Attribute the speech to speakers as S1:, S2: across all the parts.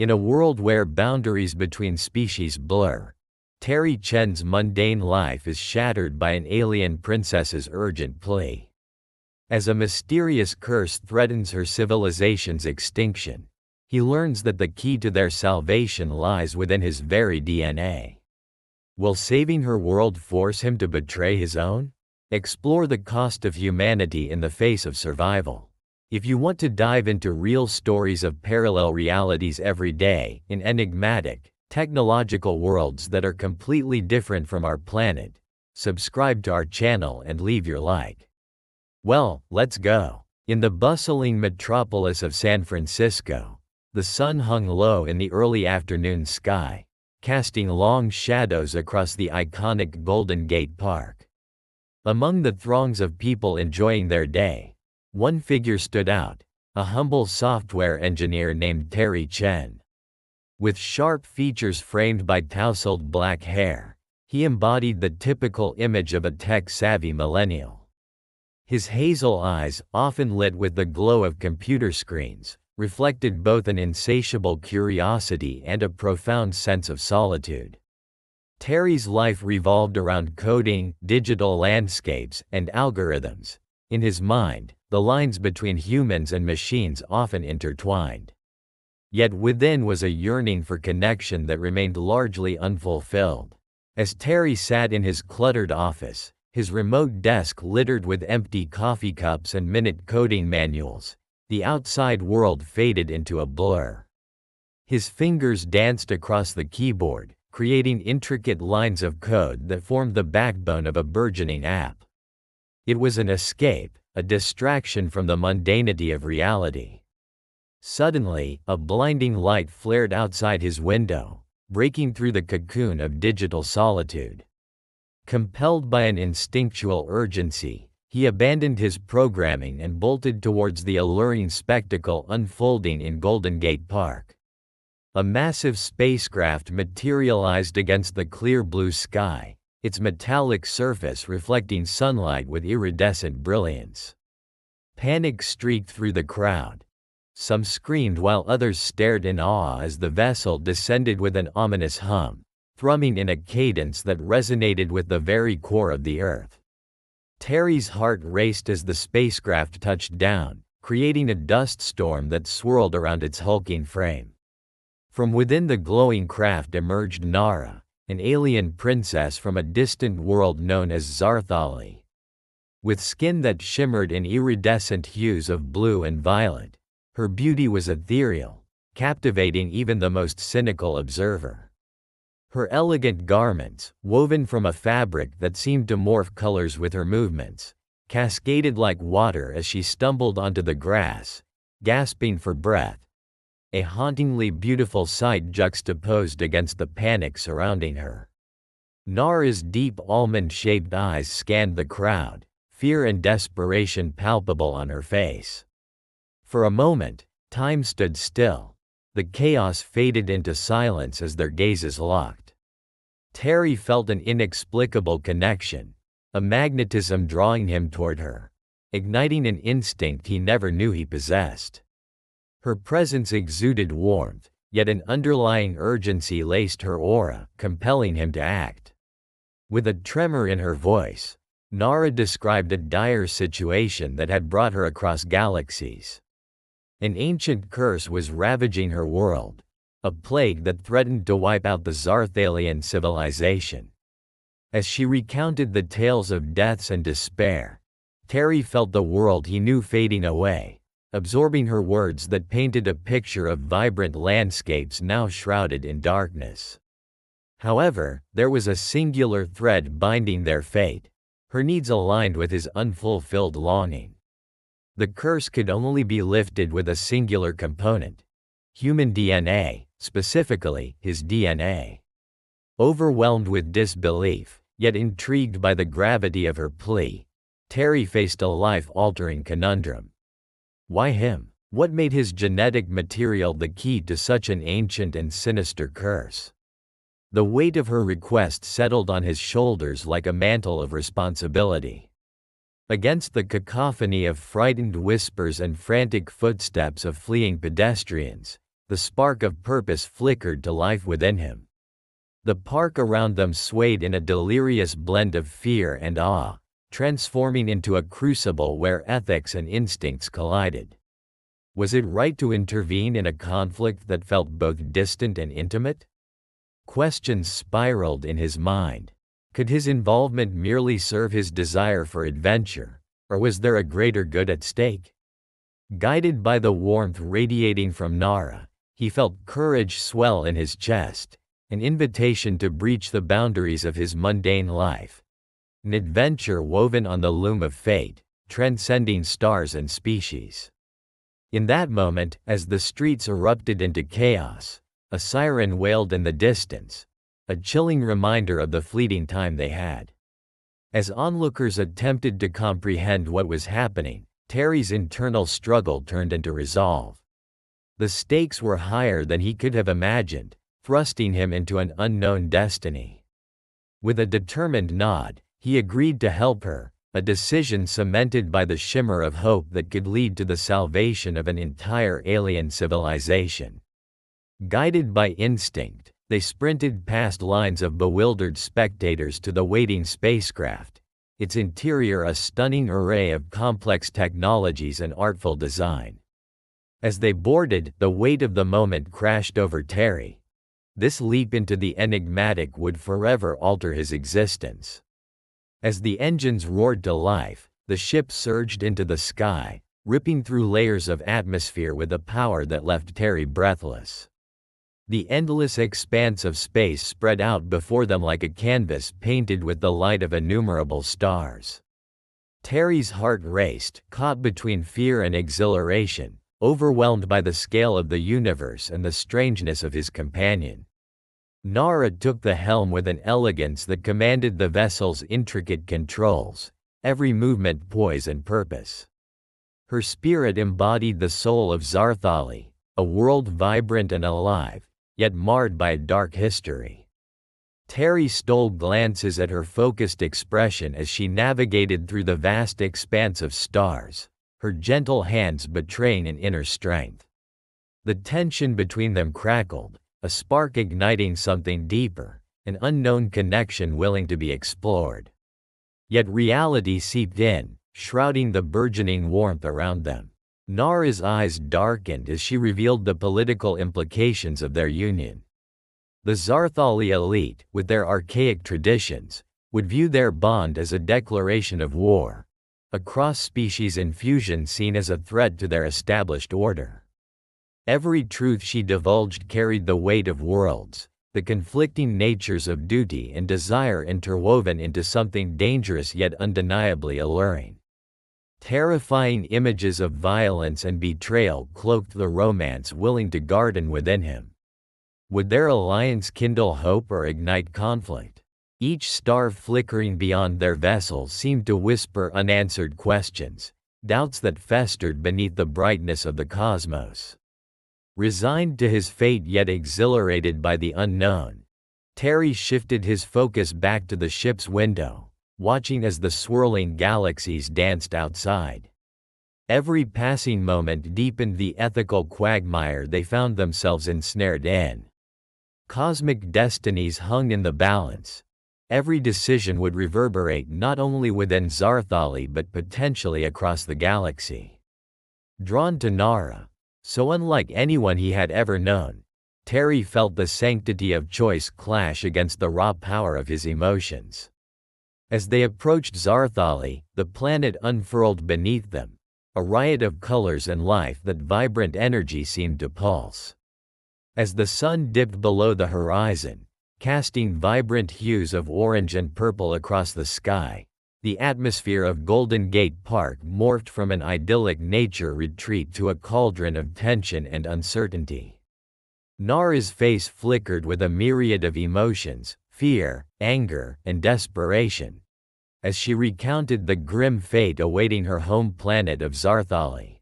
S1: In a world where boundaries between species blur, Terry Chen's mundane life is shattered by an alien princess's urgent plea. As a mysterious curse threatens her civilization's extinction, he learns that the key to their salvation lies within his very DNA. Will saving her world force him to betray his own? Explore the cost of humanity in the face of survival. If you want to dive into real stories of parallel realities every day in enigmatic, technological worlds that are completely different from our planet, subscribe to our channel and leave your like. Well, let's go. In the bustling metropolis of San Francisco, the sun hung low in the early afternoon sky, casting long shadows across the iconic Golden Gate Park. Among the throngs of people enjoying their day, one figure stood out, a humble software engineer named Terry Chen. With sharp features framed by tousled black hair, he embodied the typical image of a tech-savvy millennial. His hazel eyes, often lit with the glow of computer screens, reflected both an insatiable curiosity and a profound sense of solitude. Terry's life revolved around coding, digital landscapes, and algorithms. In his mind, the lines between humans and machines often intertwined. Yet within was a yearning for connection that remained largely unfulfilled. As Terry sat in his cluttered office, his remote desk littered with empty coffee cups and minute coding manuals, the outside world faded into a blur. His fingers danced across the keyboard, creating intricate lines of code that formed the backbone of a burgeoning app. It was an escape, a distraction from the mundanity of reality. Suddenly, a blinding light flared outside his window, breaking through the cocoon of digital solitude. Compelled by an instinctual urgency, he abandoned his programming and bolted towards the alluring spectacle unfolding in Golden Gate Park. A massive spacecraft materialized against the clear blue sky, its metallic surface reflecting sunlight with iridescent brilliance. Panic streaked through the crowd. Some screamed while others stared in awe as the vessel descended with an ominous hum, thrumming in a cadence that resonated with the very core of the Earth. Terry's heart raced as the spacecraft touched down, creating a dust storm that swirled around its hulking frame. From within the glowing craft emerged Nara, an alien princess from a distant world known as Zarthali. With skin that shimmered in iridescent hues of blue and violet, her beauty was ethereal, captivating even the most cynical observer. Her elegant garments, woven from a fabric that seemed to morph colors with her movements, cascaded like water as she stumbled onto the grass, gasping for breath. A hauntingly beautiful sight juxtaposed against the panic surrounding her. Nara's deep almond-shaped eyes scanned the crowd, fear and desperation palpable on her face. For a moment, time stood still. The chaos faded into silence as their gazes locked. Terry felt an inexplicable connection, a magnetism drawing him toward her, igniting an instinct he never knew he possessed. Her presence exuded warmth, yet an underlying urgency laced her aura, compelling him to act. With a tremor in her voice, Nara described a dire situation that had brought her across galaxies. An ancient curse was ravaging her world, a plague that threatened to wipe out the Zarthalian civilization. As she recounted the tales of deaths and despair, Terry felt the world he knew fading away, absorbing her words that painted a picture of vibrant landscapes now shrouded in darkness. However, there was a singular thread binding their fate, her needs aligned with his unfulfilled longing. The curse could only be lifted with a singular component: human DNA, specifically his DNA. Overwhelmed with disbelief, yet intrigued by the gravity of her plea, Terry faced a life-altering conundrum. Why him? What made his genetic material the key to such an ancient and sinister curse? The weight of her request settled on his shoulders like a mantle of responsibility. Against the cacophony of frightened whispers and frantic footsteps of fleeing pedestrians, the spark of purpose flickered to life within him. The park around them swayed in a delirious blend of fear and awe, transforming into a crucible where ethics and instincts collided. Was it right to intervene in a conflict that felt both distant and intimate? Questions spiraled in his mind. Could his involvement merely serve his desire for adventure, or was there a greater good at stake? Guided by the warmth radiating from Nara, he felt courage swell in his chest, an invitation to breach the boundaries of his mundane life. An adventure woven on the loom of fate, transcending stars and species. In that moment, as the streets erupted into chaos, a siren wailed in the distance, a chilling reminder of the fleeting time they had. As onlookers attempted to comprehend what was happening, Terry's internal struggle turned into resolve. The stakes were higher than he could have imagined, thrusting him into an unknown destiny. With a determined nod, he agreed to help her, a decision cemented by the shimmer of hope that could lead to the salvation of an entire alien civilization. Guided by instinct, they sprinted past lines of bewildered spectators to the waiting spacecraft, its interior a stunning array of complex technologies and artful design. As they boarded, the weight of the moment crashed over Terry. This leap into the enigmatic would forever alter his existence. As the engines roared to life, the ship surged into the sky, ripping through layers of atmosphere with a power that left Terry breathless. The endless expanse of space spread out before them like a canvas painted with the light of innumerable stars. Terry's heart raced, caught between fear and exhilaration, overwhelmed by the scale of the universe and the strangeness of his companion. Nara took the helm with an elegance that commanded the vessel's intricate controls, every movement poise and purpose. Her spirit embodied the soul of Zarthali, a world vibrant and alive, yet marred by a dark history. Terry stole glances at her focused expression as she navigated through the vast expanse of stars, her gentle hands betraying an inner strength. The tension between them crackled, a spark igniting something deeper, an unknown connection willing to be explored. Yet reality seeped in, shrouding the burgeoning warmth around them. Nara's eyes darkened as she revealed the political implications of their union. The Zarthali elite, with their archaic traditions, would view their bond as a declaration of war, a cross-species infusion seen as a threat to their established order. Every truth she divulged carried the weight of worlds, the conflicting natures of duty and desire interwoven into something dangerous yet undeniably alluring. Terrifying images of violence and betrayal cloaked the romance willing to garden within him. Would their alliance kindle hope or ignite conflict? Each star flickering beyond their vessel seemed to whisper unanswered questions, doubts that festered beneath the brightness of the cosmos. Resigned to his fate yet exhilarated by the unknown, Terry shifted his focus back to the ship's window, watching as the swirling galaxies danced outside. Every passing moment deepened the ethical quagmire they found themselves ensnared in. Cosmic destinies hung in the balance. Every decision would reverberate not only within Zarthali but potentially across the galaxy. Drawn to Nara, so unlike anyone he had ever known, Terry felt the sanctity of choice clash against the raw power of his emotions. As they approached Zarthali, the planet unfurled beneath them, a riot of colors and life that vibrant energy seemed to pulse. As the sun dipped below the horizon, casting vibrant hues of orange and purple across the sky, the atmosphere of Golden Gate Park morphed from an idyllic nature retreat to a cauldron of tension and uncertainty. Nara's face flickered with a myriad of emotions, fear, anger, and desperation, as she recounted the grim fate awaiting her home planet of Zarthali.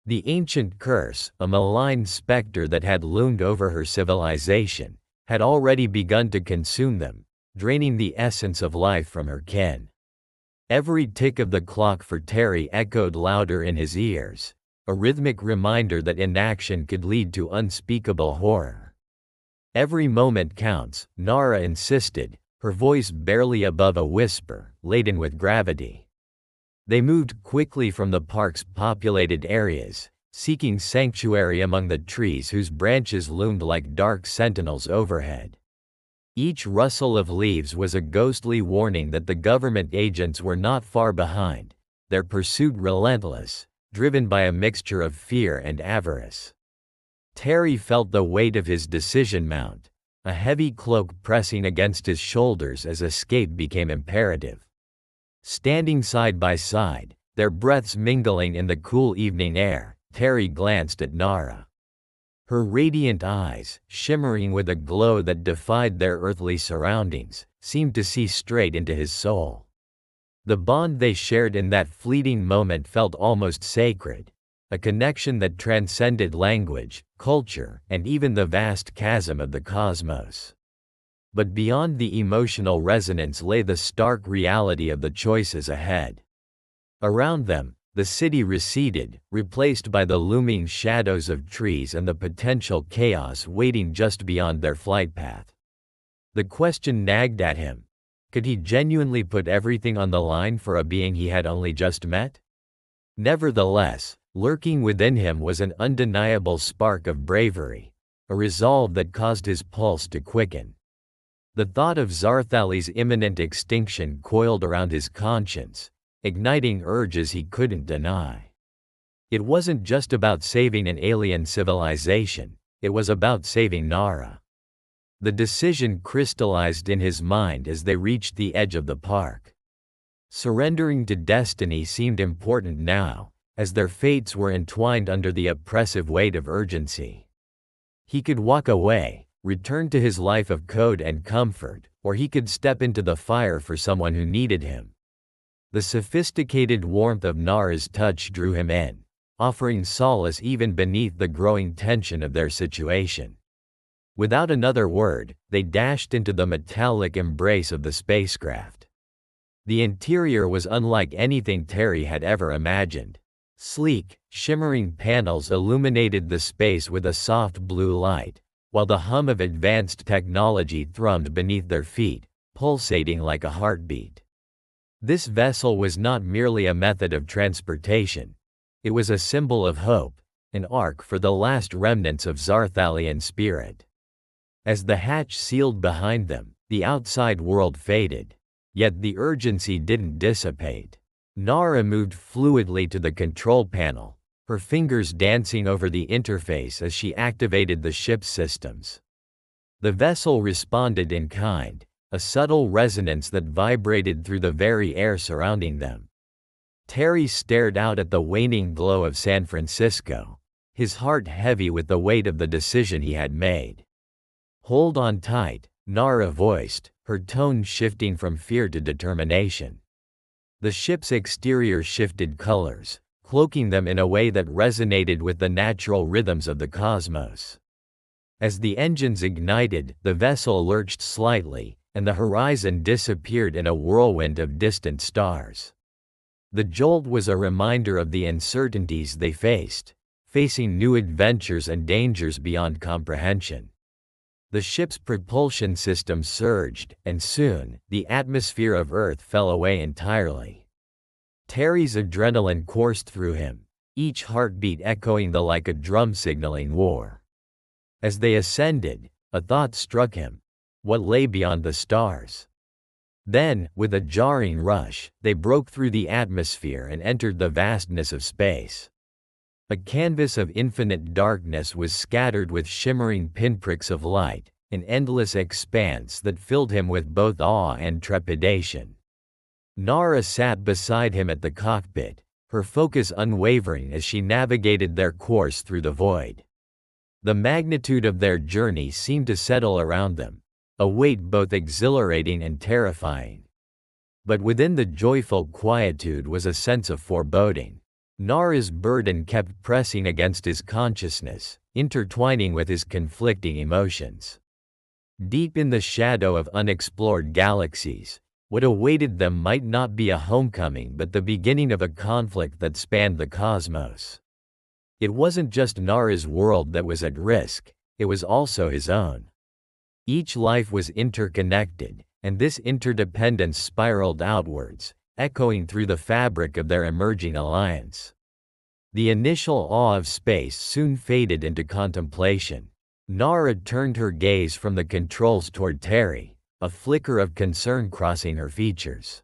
S1: The ancient curse, a malign specter that had loomed over her civilization, had already begun to consume them, draining the essence of life from her kin. Every tick of the clock for Terry echoed louder in his ears, a rhythmic reminder that inaction could lead to unspeakable horror. "Every moment counts," Nara insisted, her voice barely above a whisper, laden with gravity. They moved quickly from the park's populated areas, seeking sanctuary among the trees whose branches loomed like dark sentinels overhead. Each rustle of leaves was a ghostly warning that the government agents were not far behind, their pursuit relentless, driven by a mixture of fear and avarice. Terry felt the weight of his decision mount, a heavy cloak pressing against his shoulders as escape became imperative. Standing side by side, their breaths mingling in the cool evening air, Terry glanced at Nara. Her radiant eyes, shimmering with a glow that defied their earthly surroundings, seemed to see straight into his soul. The bond they shared in that fleeting moment felt almost sacred, a connection that transcended language, culture, and even the vast chasm of the cosmos. But beyond the emotional resonance lay the stark reality of the choices ahead. Around them, the city receded, replaced by the looming shadows of trees and the potential chaos waiting just beyond their flight path. The question nagged at him. Could he genuinely put everything on the line for a being he had only just met? Nevertheless, lurking within him was an undeniable spark of bravery, a resolve that caused his pulse to quicken. The thought of Zarthali's imminent extinction coiled around his conscience, igniting urges he couldn't deny. It wasn't just about saving an alien civilization, it was about saving Nara. The decision crystallized in his mind as they reached the edge of the park. Surrendering to destiny seemed important now, as their fates were entwined under the oppressive weight of urgency. He could walk away, return to his life of code and comfort, or he could step into the fire for someone who needed him. The sophisticated warmth of Nara's touch drew him in, offering solace even beneath the growing tension of their situation. Without another word, they dashed into the metallic embrace of the spacecraft. The interior was unlike anything Terry had ever imagined. Sleek, shimmering panels illuminated the space with a soft blue light, while the hum of advanced technology thrummed beneath their feet, pulsating like a heartbeat. This vessel was not merely a method of transportation. It was a symbol of hope, an ark for the last remnants of Zarthalian spirit. As the hatch sealed behind them, the outside world faded, yet the urgency didn't dissipate. Nara moved fluidly to the control panel, her fingers dancing over the interface as she activated the ship's systems. The vessel responded in kind, a subtle resonance that vibrated through the very air surrounding them. Terry stared out at the waning glow of San Francisco, his heart heavy with the weight of the decision he had made. "Hold on tight," Nara voiced, her tone shifting from fear to determination. The ship's exterior shifted colors, cloaking them in a way that resonated with the natural rhythms of the cosmos. As the engines ignited, the vessel lurched slightly, and the horizon disappeared in a whirlwind of distant stars. The jolt was a reminder of the uncertainties they faced, facing new adventures and dangers beyond comprehension. The ship's propulsion system surged, and soon, the atmosphere of Earth fell away entirely. Terry's adrenaline coursed through him, each heartbeat echoing the like a drum signaling war. As they ascended, a thought struck him. What lay beyond the stars? Then, with a jarring rush, they broke through the atmosphere and entered the vastness of space. A canvas of infinite darkness was scattered with shimmering pinpricks of light, an endless expanse that filled him with both awe and trepidation. Nara sat beside him at the cockpit, her focus unwavering as she navigated their course through the void. The magnitude of their journey seemed to settle around them, a weight both exhilarating and terrifying. But within the joyful quietude was a sense of foreboding. Nara's burden kept pressing against his consciousness, intertwining with his conflicting emotions. Deep in the shadow of unexplored galaxies, what awaited them might not be a homecoming but the beginning of a conflict that spanned the cosmos. It wasn't just Nara's world that was at risk, it was also his own. Each life was interconnected, and this interdependence spiraled outwards, echoing through the fabric of their emerging alliance. The initial awe of space soon faded into contemplation. Nara turned her gaze from the controls toward Terry, a flicker of concern crossing her features.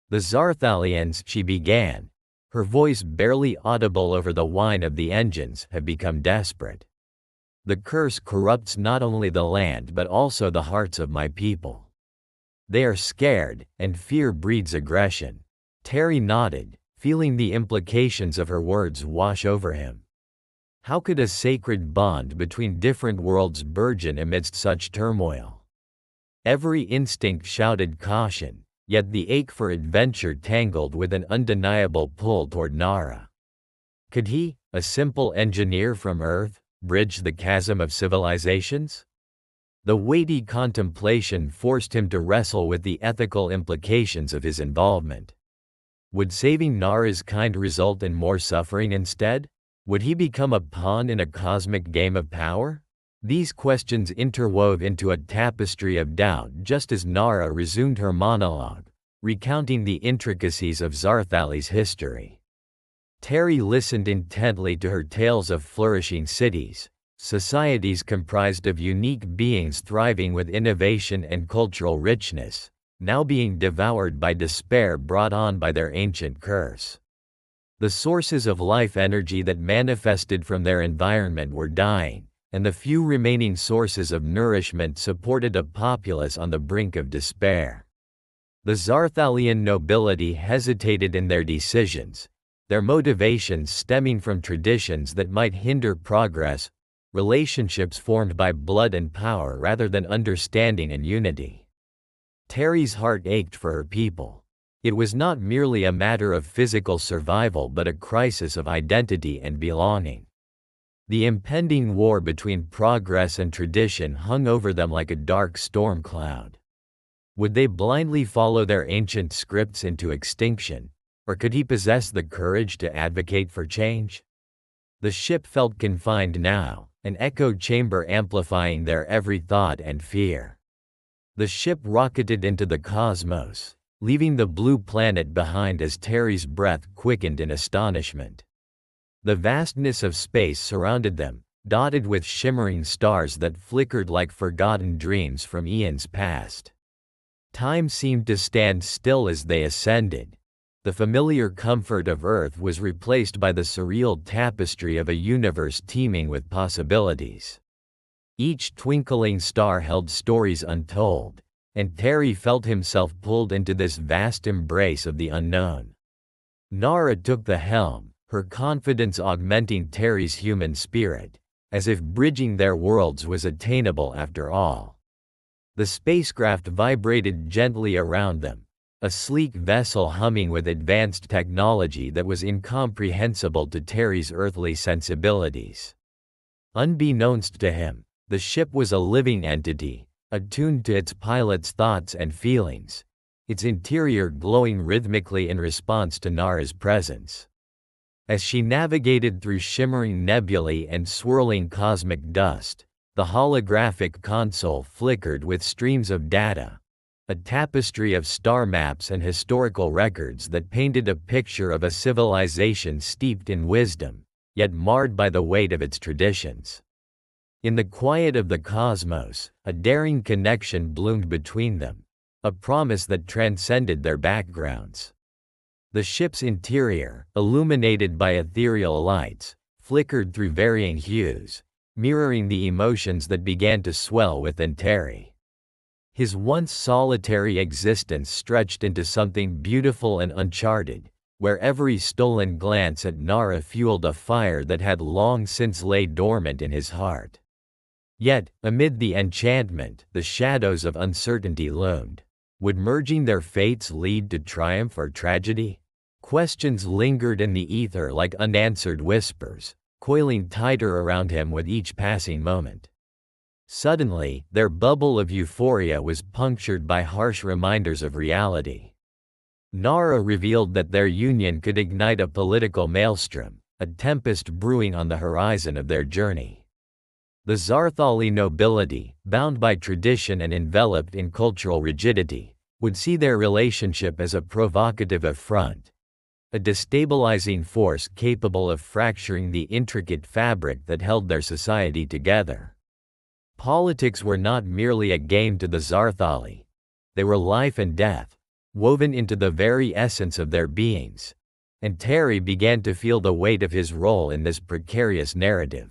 S1: "The Zarthalians," she began, her voice barely audible over the whine of the engines, "have become desperate. The curse corrupts not only the land but also the hearts of my people. They are scared, and fear breeds aggression." Terry nodded, feeling the implications of her words wash over him. How could a sacred bond between different worlds burgeon amidst such turmoil? Every instinct shouted caution, yet the ache for adventure tangled with an undeniable pull toward Nara. Could he, a simple engineer from Earth, bridge the chasm of civilizations? The weighty contemplation forced him to wrestle with the ethical implications of his involvement. Would saving Nara's kind result in more suffering instead? Would he become a pawn in a cosmic game of power? These questions interwove into a tapestry of doubt just as Nara resumed her monologue, recounting the intricacies of Zarthali's history. Terry listened intently to her tales of flourishing cities, societies comprised of unique beings thriving with innovation and cultural richness, now being devoured by despair brought on by their ancient curse. The sources of life energy that manifested from their environment were dying, and the few remaining sources of nourishment supported a populace on the brink of despair. The Zarthalian nobility hesitated in their decisions, their motivations stemming from traditions that might hinder progress, relationships formed by blood and power rather than understanding and unity. Terry's heart ached for her people. It was not merely a matter of physical survival but a crisis of identity and belonging. The impending war between progress and tradition hung over them like a dark storm cloud. Would they blindly follow their ancient scripts into extinction, or could he possess the courage to advocate for change? The ship felt confined now, an echo chamber amplifying their every thought and fear. The ship rocketed into the cosmos, leaving the blue planet behind as Terry's breath quickened in astonishment. The vastness of space surrounded them, dotted with shimmering stars that flickered like forgotten dreams from eons past. Time seemed to stand still as they ascended. The familiar comfort of Earth was replaced by the surreal tapestry of a universe teeming with possibilities. Each twinkling star held stories untold, and Terry felt himself pulled into this vast embrace of the unknown. Nara took the helm, her confidence augmenting Terry's human spirit, as if bridging their worlds was attainable after all. The spacecraft vibrated gently around them, a sleek vessel humming with advanced technology that was incomprehensible to Terry's earthly sensibilities. Unbeknownst to him, the ship was a living entity, attuned to its pilot's thoughts and feelings, its interior glowing rhythmically in response to Nara's presence. As she navigated through shimmering nebulae and swirling cosmic dust, the holographic console flickered with streams of data, a tapestry of star maps and historical records that painted a picture of a civilization steeped in wisdom, yet marred by the weight of its traditions. In the quiet of the cosmos, a daring connection bloomed between them, a promise that transcended their backgrounds. The ship's interior, illuminated by ethereal lights, flickered through varying hues, mirroring the emotions that began to swell within Terry. His once solitary existence stretched into something beautiful and uncharted, where every stolen glance at Nara fueled a fire that had long since laid dormant in his heart. Yet, amid the enchantment, the shadows of uncertainty loomed. Would merging their fates lead to triumph or tragedy? Questions lingered in the ether like unanswered whispers, coiling tighter around him with each passing moment. Suddenly, their bubble of euphoria was punctured by harsh reminders of reality. Nara revealed that their union could ignite a political maelstrom, a tempest brewing on the horizon of their journey. The Zarthali nobility, bound by tradition and enveloped in cultural rigidity, would see their relationship as a provocative affront, a destabilizing force capable of fracturing the intricate fabric that held their society together. Politics were not merely a game to the Zarthali. They were life and death, woven into the very essence of their beings, and Terry began to feel the weight of his role in this precarious narrative.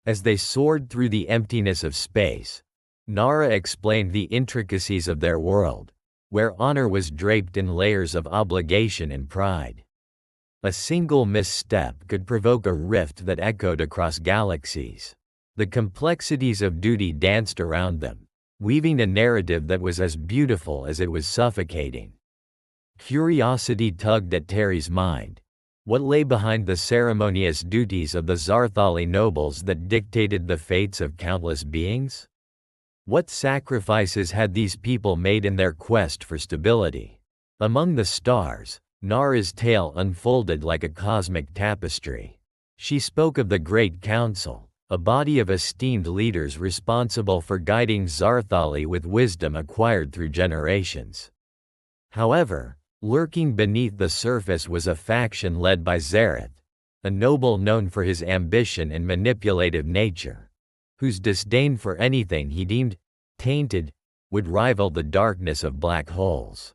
S1: As they soared through the emptiness of space, Nara explained the intricacies of their world, where honor was draped in layers of obligation and pride. A single misstep could provoke a rift that echoed across galaxies. The complexities of duty danced around them, weaving a narrative that was as beautiful as it was suffocating. Curiosity tugged at Terry's mind. What lay behind the ceremonious duties of the Zarthali nobles that dictated the fates of countless beings? What sacrifices had these people made in their quest for stability? Among the stars, Nara's tale unfolded like a cosmic tapestry. She spoke of the Great Council, a body of esteemed leaders responsible for guiding Zarthali with wisdom acquired through generations. However, lurking beneath the surface was a faction led by Zareth, a noble known for his ambition and manipulative nature, whose disdain for anything he deemed tainted would rival the darkness of black holes.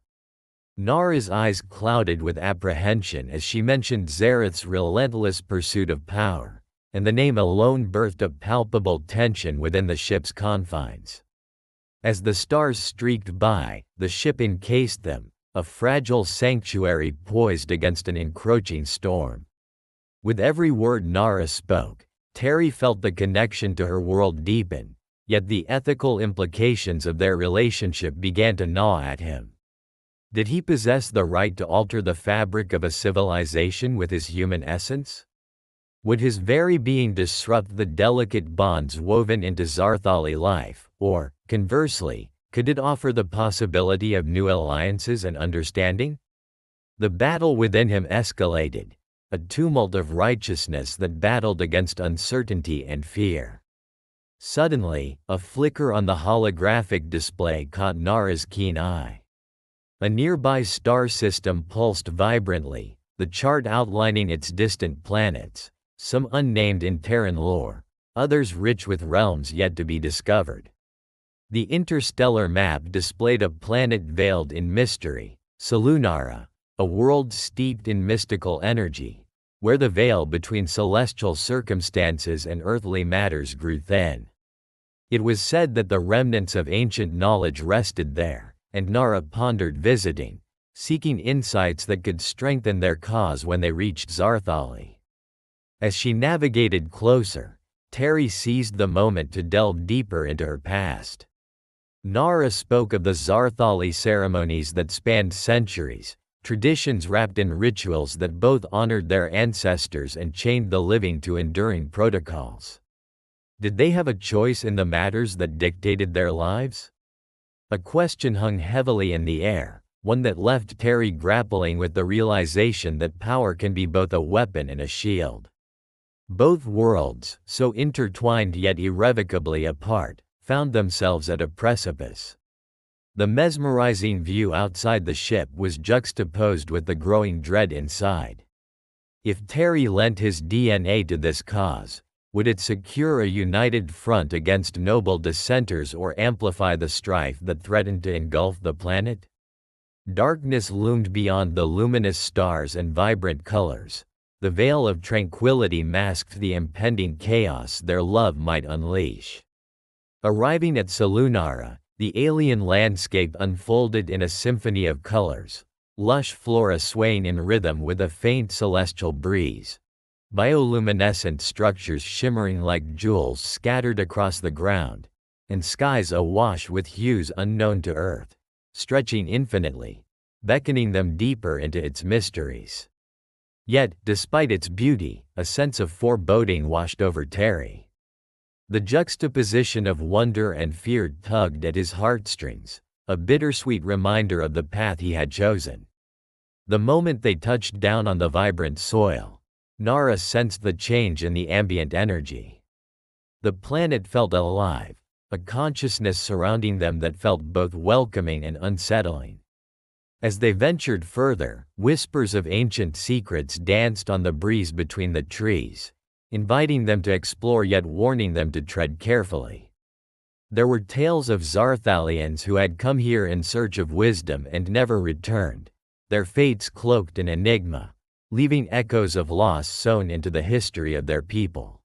S1: Nara's eyes clouded with apprehension as she mentioned Zareth's relentless pursuit of power, and the name alone birthed a palpable tension within the ship's confines. As the stars streaked by, the ship encased them, a fragile sanctuary poised against an encroaching storm. With every word Nara spoke, Terry felt the connection to her world deepen, yet the ethical implications of their relationship began to gnaw at him. Did he possess the right to alter the fabric of a civilization with his human essence? Would his very being disrupt the delicate bonds woven into Zarthali life, or, conversely, could it offer the possibility of new alliances and understanding? The battle within him escalated, a tumult of righteousness that battled against uncertainty and fear. Suddenly, a flicker on the holographic display caught Nara's keen eye. A nearby star system pulsed vibrantly, the chart outlining its distant planets, some unnamed in Terran lore, others rich with realms yet to be discovered. The interstellar map displayed a planet veiled in mystery, Solunara, a world steeped in mystical energy, where the veil between celestial circumstances and earthly matters grew thin. It was said that the remnants of ancient knowledge rested there, and Nara pondered visiting, seeking insights that could strengthen their cause when they reached Zarthali. As she navigated closer, Terry seized the moment to delve deeper into her past. Nara spoke of the Zarthali ceremonies that spanned centuries, traditions wrapped in rituals that both honored their ancestors and chained the living to enduring protocols. Did they have a choice in the matters that dictated their lives? A question hung heavily in the air, one that left Terry grappling with the realization that power can be both a weapon and a shield. Both worlds, so intertwined yet irrevocably apart, found themselves at a precipice. The mesmerizing view outside the ship was juxtaposed with the growing dread inside. If Terry lent his DNA to this cause, would it secure a united front against noble dissenters or amplify the strife that threatened to engulf the planet? Darkness loomed beyond the luminous stars and vibrant colors. The veil of tranquility masked the impending chaos their love might unleash. Arriving at Solunara, the alien landscape unfolded in a symphony of colors, lush flora swaying in rhythm with a faint celestial breeze. Bioluminescent structures shimmering like jewels scattered across the ground, and skies awash with hues unknown to Earth, stretching infinitely, beckoning them deeper into its mysteries. Yet, despite its beauty, a sense of foreboding washed over Terry. The juxtaposition of wonder and fear tugged at his heartstrings, a bittersweet reminder of the path he had chosen. The moment they touched down on the vibrant soil, Nara sensed the change in the ambient energy. The planet felt alive, a consciousness surrounding them that felt both welcoming and unsettling. As they ventured further, whispers of ancient secrets danced on the breeze between the trees, inviting them to explore yet warning them to tread carefully. There were tales of Zarthalians who had come here in search of wisdom and never returned, their fates cloaked in enigma, leaving echoes of loss sewn into the history of their people.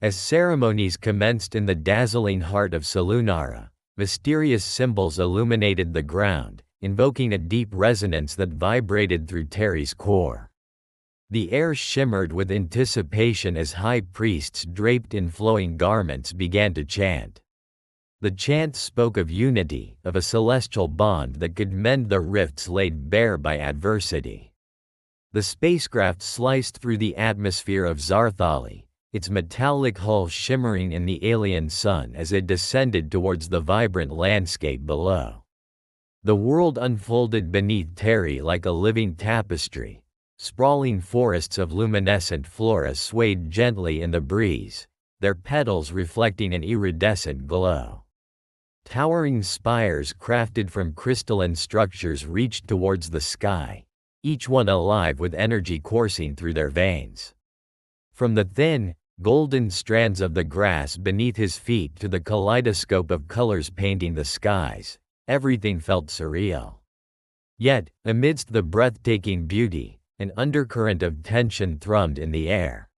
S1: As ceremonies commenced in the dazzling heart of Salunara, mysterious symbols illuminated the ground, invoking a deep resonance that vibrated through Terry's core. The air shimmered with anticipation as high priests draped in flowing garments began to chant. The chants spoke of unity, of a celestial bond that could mend the rifts laid bare by adversity. The spacecraft sliced through the atmosphere of Zarthali, its metallic hull shimmering in the alien sun as it descended towards the vibrant landscape below. The world unfolded beneath Terry like a living tapestry. Sprawling forests of luminescent flora swayed gently in the breeze, their petals reflecting an iridescent glow. Towering spires crafted from crystalline structures reached towards the sky, each one alive with energy coursing through their veins. From the thin, golden strands of the grass beneath his feet to the kaleidoscope of colors painting the skies, everything felt surreal. Yet, amidst the breathtaking beauty, an undercurrent of tension thrummed in the air.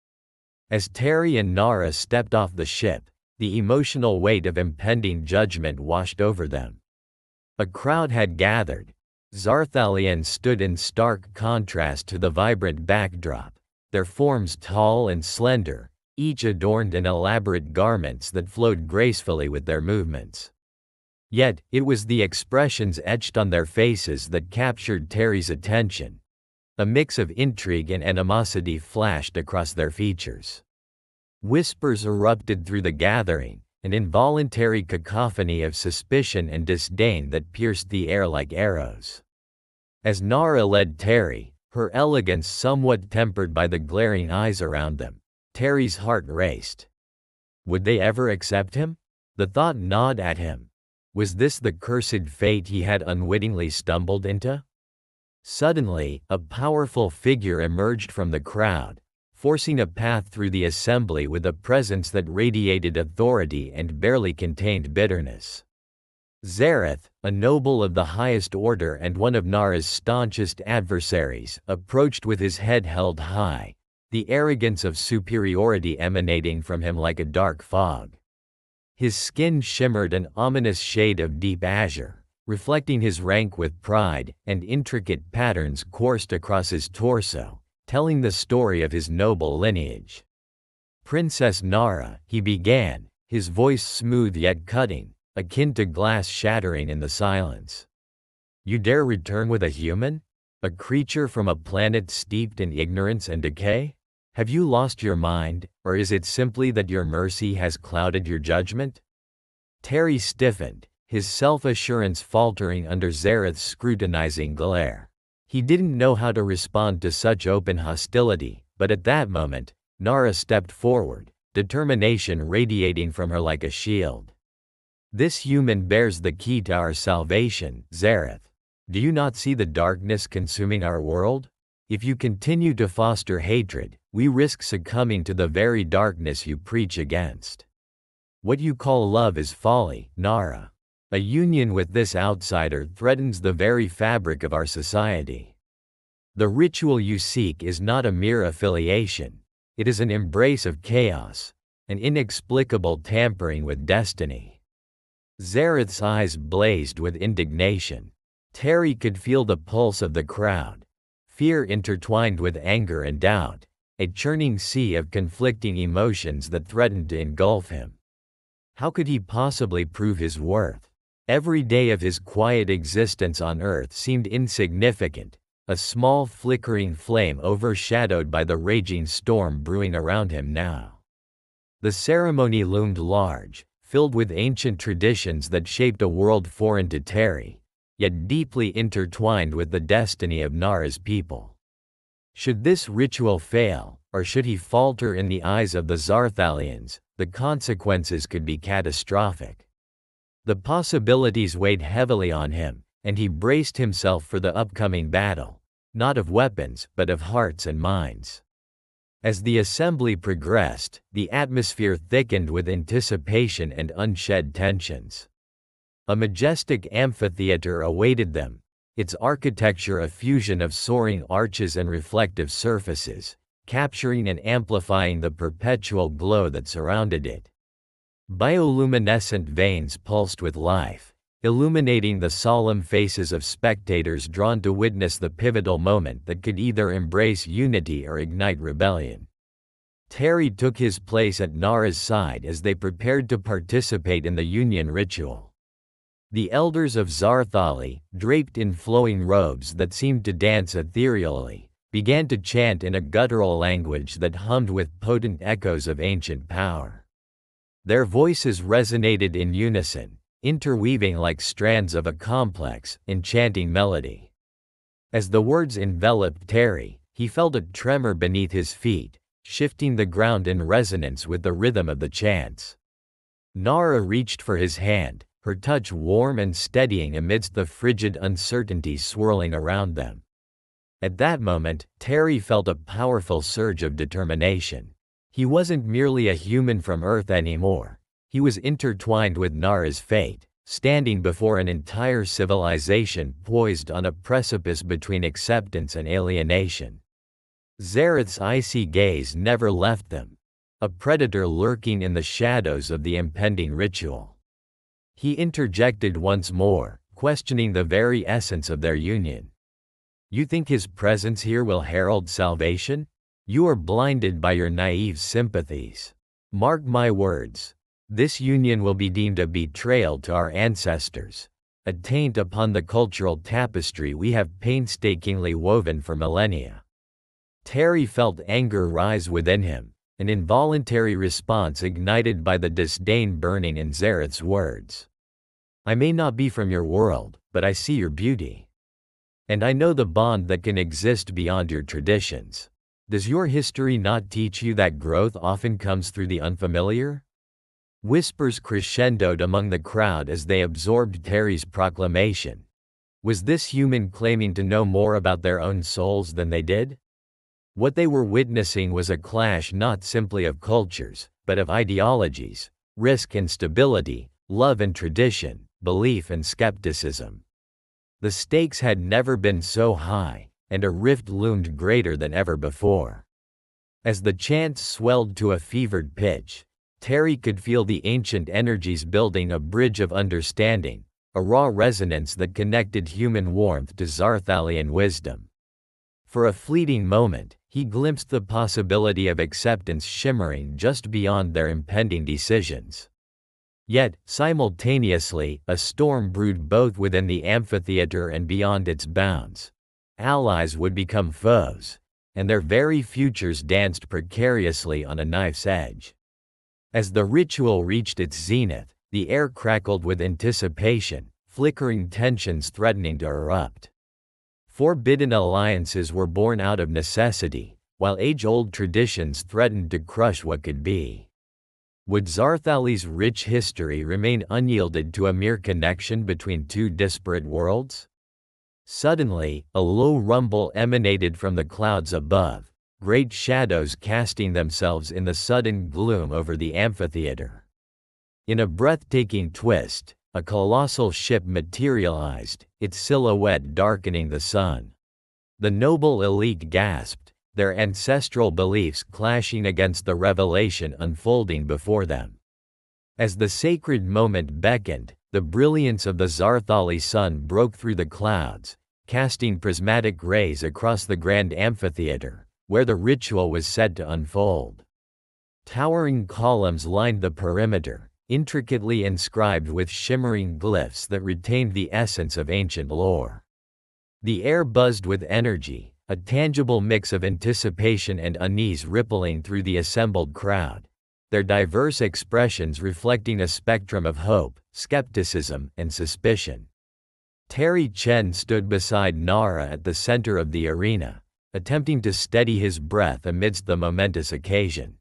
S1: As Terry and Nara stepped off the ship, the emotional weight of impending judgment washed over them. A crowd had gathered. Zarthalians stood in stark contrast to the vibrant backdrop, their forms tall and slender, each adorned in elaborate garments that flowed gracefully with their movements. Yet, it was the expressions etched on their faces that captured Terry's attention. A mix of intrigue and animosity flashed across their features. Whispers erupted through the gathering, an involuntary cacophony of suspicion and disdain that pierced the air like arrows. As Nara led Terry, her elegance somewhat tempered by the glaring eyes around them, Terry's heart raced. Would they ever accept him? The thought gnawed at him. Was this the cursed fate he had unwittingly stumbled into? Suddenly, a powerful figure emerged from the crowd, forcing a path through the assembly with a presence that radiated authority and barely contained bitterness. Zareth, a noble of the highest order and one of Nara's staunchest adversaries, approached with his head held high, the arrogance of superiority emanating from him like a dark fog. His skin shimmered an ominous shade of deep azure, reflecting his rank with pride, and intricate patterns coursed across his torso, telling the story of his noble lineage. "Princess Nara," he began, his voice smooth yet cutting, akin to glass shattering in the silence. "You dare return with a human? A creature from a planet steeped in ignorance and decay? Have you lost your mind, or is it simply that your mercy has clouded your judgment?" Terry stiffened, his self-assurance faltering under Zareth's scrutinizing glare. He didn't know how to respond to such open hostility, but at that moment, Nara stepped forward, determination radiating from her like a shield. "This human bears the key to our salvation, Zareth. Do you not see the darkness consuming our world? If you continue to foster hatred, we risk succumbing to the very darkness you preach against. What you call love is folly, Nara. A union with this outsider threatens the very fabric of our society. The ritual you seek is not a mere affiliation. It is an embrace of chaos, an inexplicable tampering with destiny." Zareth's eyes blazed with indignation. Terry could feel the pulse of the crowd. Fear intertwined with anger and doubt, a churning sea of conflicting emotions that threatened to engulf him. How could he possibly prove his worth? Every day of his quiet existence on Earth seemed insignificant, a small flickering flame overshadowed by the raging storm brewing around him now. The ceremony loomed large, filled with ancient traditions that shaped a world foreign to Terry, yet deeply intertwined with the destiny of Nara's people. Should this ritual fail, or should he falter in the eyes of the Zarthalians, the consequences could be catastrophic. The possibilities weighed heavily on him, and he braced himself for the upcoming battle, not of weapons, but of hearts and minds. As the assembly progressed, the atmosphere thickened with anticipation and unshed tensions. A majestic amphitheater awaited them, its architecture a fusion of soaring arches and reflective surfaces, capturing and amplifying the perpetual glow that surrounded it. Bioluminescent veins pulsed with life, illuminating the solemn faces of spectators drawn to witness the pivotal moment that could either embrace unity or ignite rebellion. Terry took his place at Nara's side as they prepared to participate in the union ritual. The elders of Zarthali, draped in flowing robes that seemed to dance ethereally, began to chant in a guttural language that hummed with potent echoes of ancient power. Their voices resonated in unison, interweaving like strands of a complex, enchanting melody. As the words enveloped Terry, he felt a tremor beneath his feet, shifting the ground in resonance with the rhythm of the chants. Nara reached for his hand, her touch warm and steadying amidst the frigid uncertainty swirling around them. At that moment, Terry felt a powerful surge of determination. He wasn't merely a human from Earth anymore. He was intertwined with Nara's fate, standing before an entire civilization poised on a precipice between acceptance and alienation. Zareth's icy gaze never left them, a predator lurking in the shadows of the impending ritual. He interjected once more, questioning the very essence of their union. "You think his presence here will herald salvation? You are blinded by your naive sympathies. Mark my words. This union will be deemed a betrayal to our ancestors, a taint upon the cultural tapestry we have painstakingly woven for millennia." Terry felt anger rise within him, an involuntary response ignited by the disdain burning in Zareth's words. "I may not be from your world, but I see your beauty. And I know the bond that can exist beyond your traditions. Does your history not teach you that growth often comes through the unfamiliar?" Whispers crescendoed among the crowd as they absorbed Terry's proclamation. Was this human claiming to know more about their own souls than they did? What they were witnessing was a clash not simply of cultures, but of ideologies, risk and stability, love and tradition, belief and skepticism. The stakes had never been so high, and a rift loomed greater than ever before. As the chants swelled to a fevered pitch, Terry could feel the ancient energies building a bridge of understanding, a raw resonance that connected human warmth to Zarthalian wisdom. For a fleeting moment, he glimpsed the possibility of acceptance shimmering just beyond their impending decisions. Yet, simultaneously, a storm brewed both within the amphitheater and beyond its bounds. Allies would become foes, and their very futures danced precariously on a knife's edge. As the ritual reached its zenith, the air crackled with anticipation, flickering tensions threatening to erupt. Forbidden alliances were born out of necessity, while age-old traditions threatened to crush what could be. Would Zarthali's rich history remain unyielded to a mere connection between two disparate worlds? Suddenly, a low rumble emanated from the clouds above, great shadows casting themselves in the sudden gloom over the amphitheater. In a breathtaking twist, a colossal ship materialized, its silhouette darkening the sun. The noble elite gasped, their ancestral beliefs clashing against the revelation unfolding before them. As the sacred moment beckoned, the brilliance of the Zarthali sun broke through the clouds, casting prismatic rays across the grand amphitheater, where the ritual was set to unfold. Towering columns lined the perimeter, intricately inscribed with shimmering glyphs that retained the essence of ancient lore. The air buzzed with energy, a tangible mix of anticipation and unease rippling through the assembled crowd, their diverse expressions reflecting a spectrum of hope, skepticism, and suspicion. Terry Chen stood beside Nara at the center of the arena, attempting to steady his breath amidst the momentous occasion.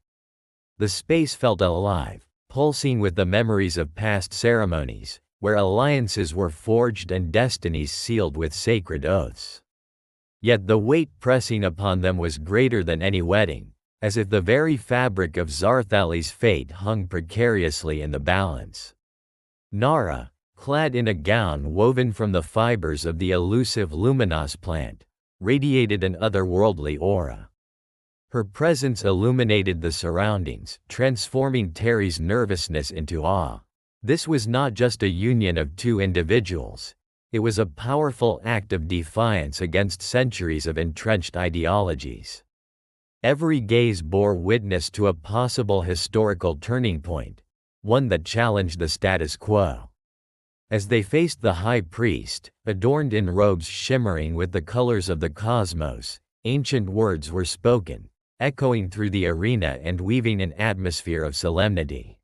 S1: The space felt alive, pulsing with the memories of past ceremonies, where alliances were forged and destinies sealed with sacred oaths. Yet the weight pressing upon them was greater than any wedding, as if the very fabric of Zarthali's fate hung precariously in the balance. Nara, clad in a gown woven from the fibers of the elusive luminos plant, radiated an otherworldly aura. Her presence illuminated the surroundings, transforming Terry's nervousness into awe. This was not just a union of two individuals. It was a powerful act of defiance against centuries of entrenched ideologies. Every gaze bore witness to a possible historical turning point, one that challenged the status quo. As they faced the high priest, adorned in robes shimmering with the colors of the cosmos, ancient words were spoken, echoing through the arena and weaving an atmosphere of solemnity.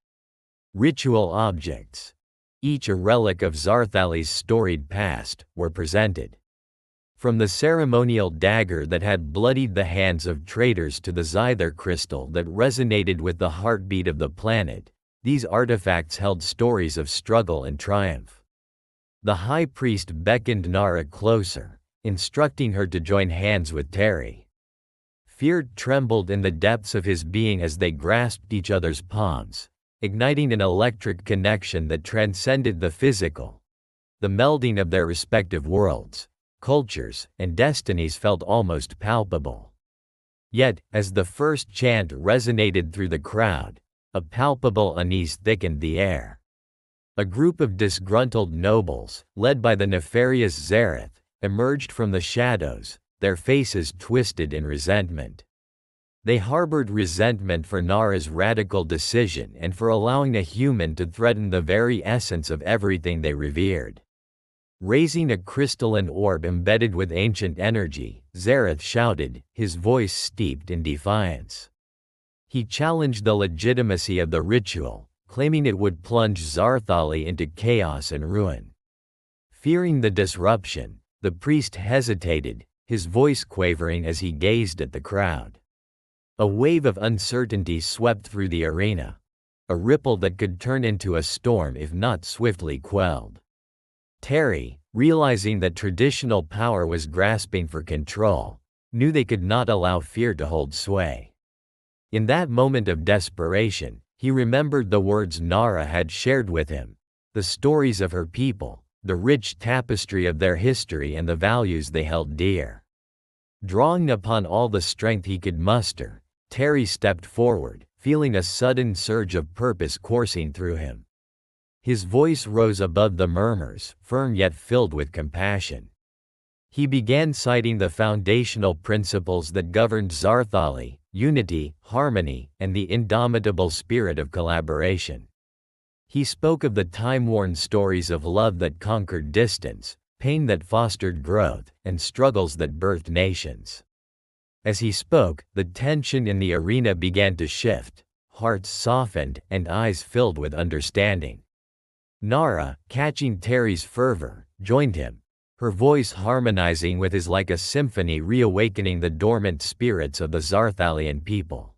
S1: Ritual objects, each a relic of Zarthali's storied past, were presented. From the ceremonial dagger that had bloodied the hands of traitors to the zither crystal that resonated with the heartbeat of the planet, these artifacts held stories of struggle and triumph. The high priest beckoned Nara closer, instructing her to join hands with Terry. Fear trembled in the depths of his being as they grasped each other's palms, igniting an electric connection that transcended the physical. The melding of their respective worlds, cultures, and destinies felt almost palpable. Yet, as the first chant resonated through the crowd, a palpable unease thickened the air. A group of disgruntled nobles, led by the nefarious Zareth, emerged from the shadows, their faces twisted in resentment. They harbored resentment for Nara's radical decision and for allowing a human to threaten the very essence of everything they revered. Raising a crystalline orb embedded with ancient energy, Zareth shouted, his voice steeped in defiance. He challenged the legitimacy of the ritual, claiming it would plunge Zarthali into chaos and ruin. Fearing the disruption, the priest hesitated, his voice quavering as he gazed at the crowd. A wave of uncertainty swept through the arena, a ripple that could turn into a storm if not swiftly quelled. Terry, realizing that traditional power was grasping for control, knew they could not allow fear to hold sway. In that moment of desperation, he remembered the words Nara had shared with him, the stories of her people, the rich tapestry of their history and the values they held dear. Drawing upon all the strength he could muster, Terry stepped forward, feeling a sudden surge of purpose coursing through him. His voice rose above the murmurs, firm yet filled with compassion. He began citing the foundational principles that governed Zarthali: unity, harmony, and the indomitable spirit of collaboration. He spoke of the time-worn stories of love that conquered distance, pain that fostered growth, and struggles that birthed nations. As he spoke, the tension in the arena began to shift, hearts softened, and eyes filled with understanding. Nara, catching Terry's fervor, joined him, her voice harmonizing with his like a symphony reawakening the dormant spirits of the Zarthalian people.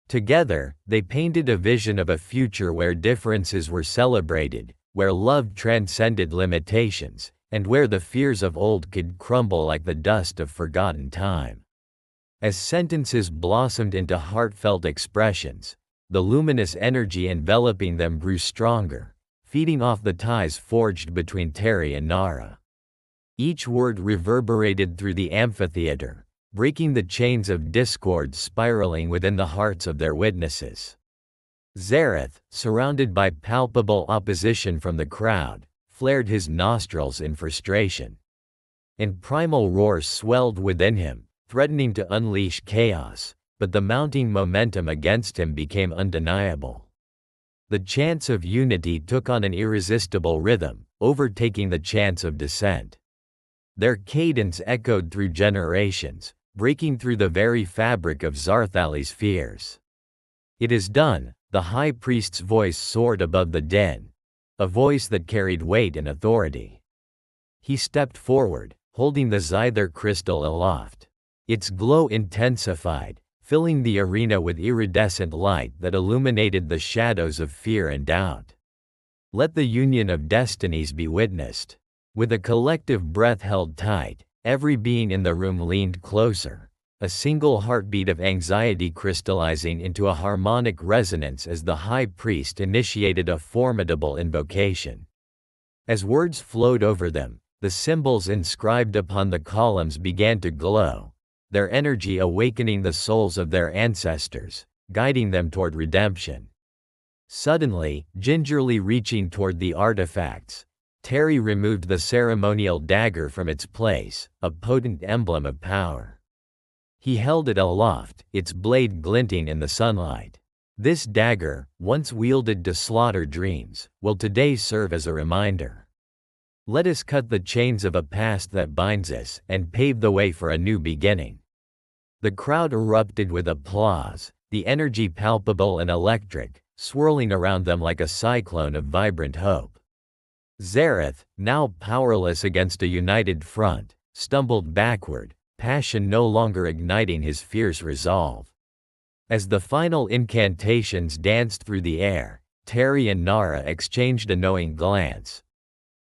S1: Together, they painted a vision of a future where differences were celebrated, where love transcended limitations, and where the fears of old could crumble like the dust of forgotten time. As sentences blossomed into heartfelt expressions, the luminous energy enveloping them grew stronger, feeding off the ties forged between Terry and Nara. Each word reverberated through the amphitheater, breaking the chains of discord spiraling within the hearts of their witnesses. Zareth, surrounded by palpable opposition from the crowd, flared his nostrils in frustration. And primal roars swelled within him, threatening to unleash chaos, but the mounting momentum against him became undeniable. The chants of unity took on an irresistible rhythm, overtaking the chants of dissent. Their cadence echoed through generations, breaking through the very fabric of Zarthali's fears. "It is done," the high priest's voice soared above the din, a voice that carried weight and authority. He stepped forward, holding the zither crystal aloft. Its glow intensified, filling the arena with iridescent light that illuminated the shadows of fear and doubt. Let the union of destinies be witnessed. With a collective breath held tight, every being in the room leaned closer, a single heartbeat of anxiety crystallizing into a harmonic resonance as the high priest initiated a formidable invocation. As words flowed over them, the symbols inscribed upon the columns began to glow, their energy awakening the souls of their ancestors, guiding them toward redemption. Suddenly, gingerly reaching toward the artifacts, Terry removed the ceremonial dagger from its place, a potent emblem of power. He held it aloft, its blade glinting in the sunlight. This dagger, once wielded to slaughter dreams, will today serve as a reminder. Let us cut the chains of a past that binds us and pave the way for a new beginning. The crowd erupted with applause, the energy palpable and electric, swirling around them like a cyclone of vibrant hope. Zareth, now powerless against a united front, stumbled backward, passion no longer igniting his fierce resolve. As the final incantations danced through the air, Terry and Nara exchanged a knowing glance.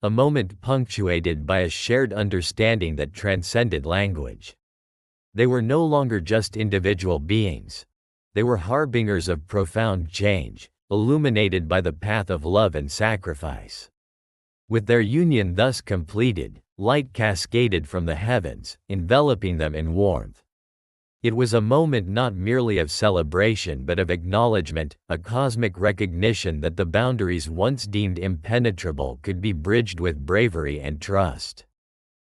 S1: A moment punctuated by a shared understanding that transcended language. They were no longer just individual beings. They were harbingers of profound change, illuminated by the path of love and sacrifice. With their union thus completed, light cascaded from the heavens, enveloping them in warmth. It was a moment not merely of celebration but of acknowledgement, a cosmic recognition that the boundaries once deemed impenetrable could be bridged with bravery and trust.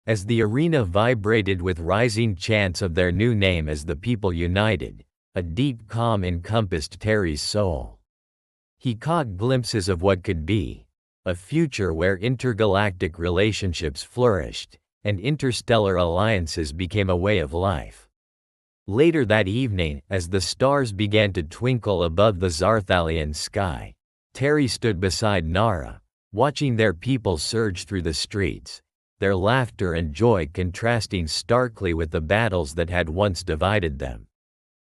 S1: As the arena vibrated with rising chants of their new name as the people united, a deep calm encompassed Terry's soul. He caught glimpses of what could be, a future where intergalactic relationships flourished, and interstellar alliances became a way of life. Later that evening, as the stars began to twinkle above the Zarthalian sky, Terry stood beside Nara, watching their people surge through the streets, their laughter and joy contrasting starkly with the battles that had once divided them.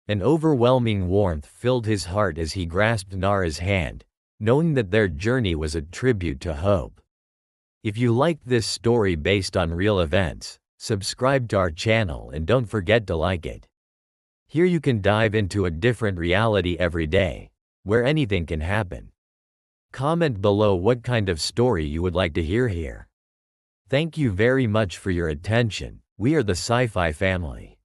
S1: An overwhelming warmth filled his heart as he grasped Nara's hand, knowing that their journey was a tribute to hope. If you liked this story based on real events, subscribe to our channel and don't forget to like it. Here you can dive into a different reality every day, where anything can happen. Comment below what kind of story you would like to hear here. Thank you very much for your attention. We are the Sci-Fi family.